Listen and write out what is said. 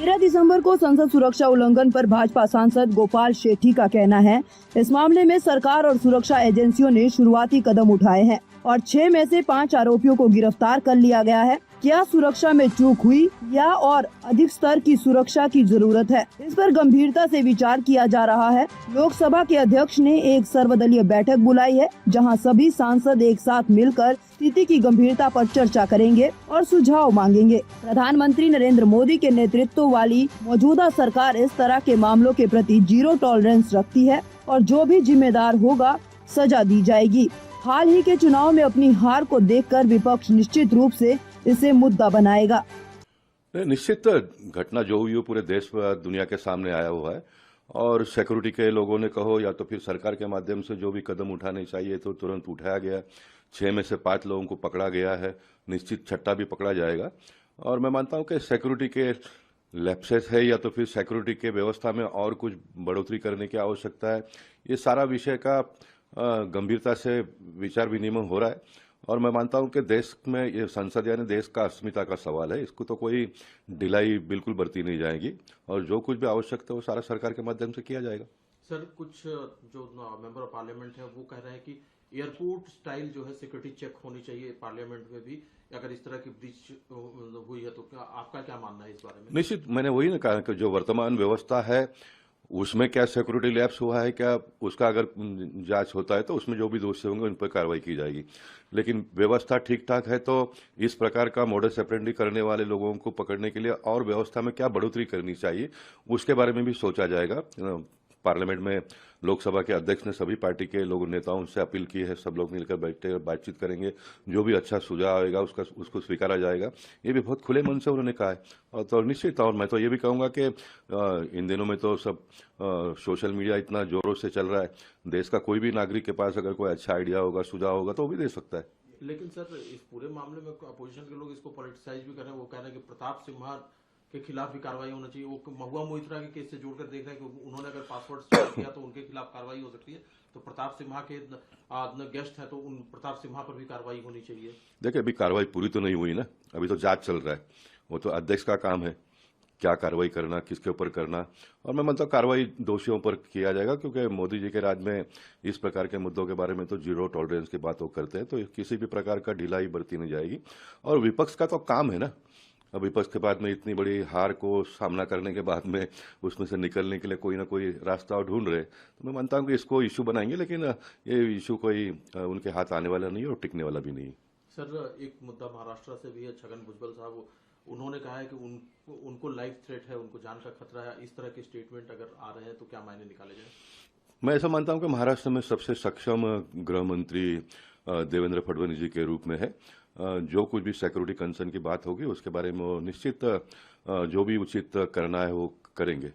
13 दिसंबर को संसद सुरक्षा उल्लंघन पर भाजपा सांसद गोपाल शेट्टी का कहना है, इस मामले में सरकार और सुरक्षा एजेंसियों ने शुरुआती कदम उठाए हैं और 6 में से 5 आरोपियों को गिरफ्तार कर लिया गया है। क्या सुरक्षा में चूक हुई या और अधिक स्तर की सुरक्षा की जरूरत है, इस पर गंभीरता से विचार किया जा रहा है। लोकसभा के अध्यक्ष ने एक सर्वदलीय बैठक बुलाई है, जहां सभी सांसद एक साथ मिलकर स्थिति की गंभीरता पर चर्चा करेंगे और सुझाव मांगेंगे। प्रधानमंत्री नरेंद्र मोदी के नेतृत्व वाली मौजूदा सरकार इस तरह के मामलों के प्रति जीरो टॉलरेंस रखती है और जो भी जिम्मेदार होगा सजा दी जाएगी। हाल ही के चुनाव में अपनी हार को देखकर विपक्ष निश्चित रूप से इसे मुद्दा बनाएगा। निश्चित घटना जो हुई वो पूरे देश व दुनिया के सामने आया हुआ है और सिक्योरिटी के लोगों ने कहो या तो फिर सरकार के माध्यम से जो भी कदम उठाने चाहिए तो तुरंत उठाया गया। 6 में से 5 लोगों को पकड़ा गया है, निश्चित छठा भी पकड़ा जाएगा। और मैं मानता हूं कि सिक्योरिटी के लैप्सेस है या तो फिर सिक्योरिटी के व्यवस्था में और कुछ बढ़ोतरी करने की आवश्यकता है। ये सारा विषय का गंभीरता से विचार विनिमय हो रहा है और मैं मानता हूं कि देश में ये संसद यानी देश का अस्मिता का सवाल है, इसको तो कोई ढिलाई बिल्कुल बरती नहीं जाएगी और जो कुछ भी आवश्यक है वो सारा सरकार के माध्यम से किया जाएगा। सर, कुछ जो मेंबर ऑफ पार्लियामेंट है वो कह रहे हैं कि एयरपोर्ट स्टाइल जो है सिक्योरिटी चेक होनी चाहिए पार्लियामेंट में भी, अगर इस तरह की ब्रीच हुई है तो आपका क्या मानना है इस बारे में? निश्चित, मैंने वही ना कहा कि जो वर्तमान व्यवस्था है उसमें क्या सिक्योरिटी लैप्स हुआ है, क्या उसका अगर जांच होता है तो उसमें जो भी दोषी होंगे उन पर कार्रवाई की जाएगी। लेकिन व्यवस्था ठीक ठाक है तो इस प्रकार का मॉडस ऑपरेंडी करने वाले लोगों को पकड़ने के लिए और व्यवस्था में क्या बढ़ोतरी करनी चाहिए उसके बारे में भी सोचा जाएगा। पार्लियामेंट में लोकसभा के अध्यक्ष ने सभी पार्टी के लोग नेताओं से अपील की है, सब लोग मिलकर बैठे बातचीत करेंगे, जो भी अच्छा सुझाव आएगा उसको स्वीकारा जाएगा। ये भी बहुत खुले मन से उन्होंने कहा है और तो निश्चित। और मैं तो ये भी कहूंगा कि इन दिनों में तो सब सोशल मीडिया इतना जोरों से चल रहा है, देश का कोई भी नागरिक के पास अगर कोई अच्छा आइडिया होगा, सुझाव होगा तो वो भी दे सकता है। लेकिन सर, इस पूरे मामले में अपोजिशन के लोग इसको पॉलिटिसाइज भी कर रहे हैं। वो कह रहे हैं कि प्रताप सिम्हा के खिलाफ भी कार्रवाई होना चाहिए। वो महुआ मोइत्रा के केस से जोड़कर देख रहे हैं कि उन्होंने अगर पासवर्ड शेयर किया तो उनके खिलाफ कार्रवाई हो सकती है, तो प्रताप सिम्हा के गेस्ट है तो उन प्रताप सिम्हा पर भी कार्रवाई होनी चाहिए। देखिए, अभी कार्रवाई पूरी तो नहीं हुई ना, अभी तो जांच चल रहा है, वो तो अध्यक्ष का काम है क्या कार्रवाई करना, किसके ऊपर करना। और मैं मानता हूँ कार्रवाई दोषियों पर किया जाएगा क्योंकि मोदी जी के राज में इस प्रकार के मुद्दों के बारे में तो जीरो टॉलरेंस की बात वो करते हैं, तो किसी भी प्रकार का ढिलाई बरती नहीं जाएगी। और विपक्ष का तो काम है ना, अब विपक्ष के बाद में इतनी बड़ी हार को सामना करने के बाद में उसमें से निकलने के लिए कोई ना कोई रास्ता ढूंढ रहे, तो मैं मानता हूं कि इसको इशू बनाएंगे, लेकिन ये इशू कोई उनके हाथ आने वाला नहीं है और टिकने वाला भी नहीं। सर, एक मुद्दा महाराष्ट्र से भी है। छगन भुजबल साहब, उन्होंने कहा है कि उनको लाइफ थ्रेट है, उनको जान का खतरा है। इस तरह के स्टेटमेंट अगर आ रहे हैं तो क्या मायने निकाले जाए? मैं ऐसा मानता हूं कि महाराष्ट्र में सबसे सक्षम गृह मंत्री देवेंद्र फडणवीस जी के रूप में है। जो कुछ भी सिक्योरिटी कंसर्न की बात होगी उसके बारे में वो निश्चित जो भी उचित करना है वो करेंगे।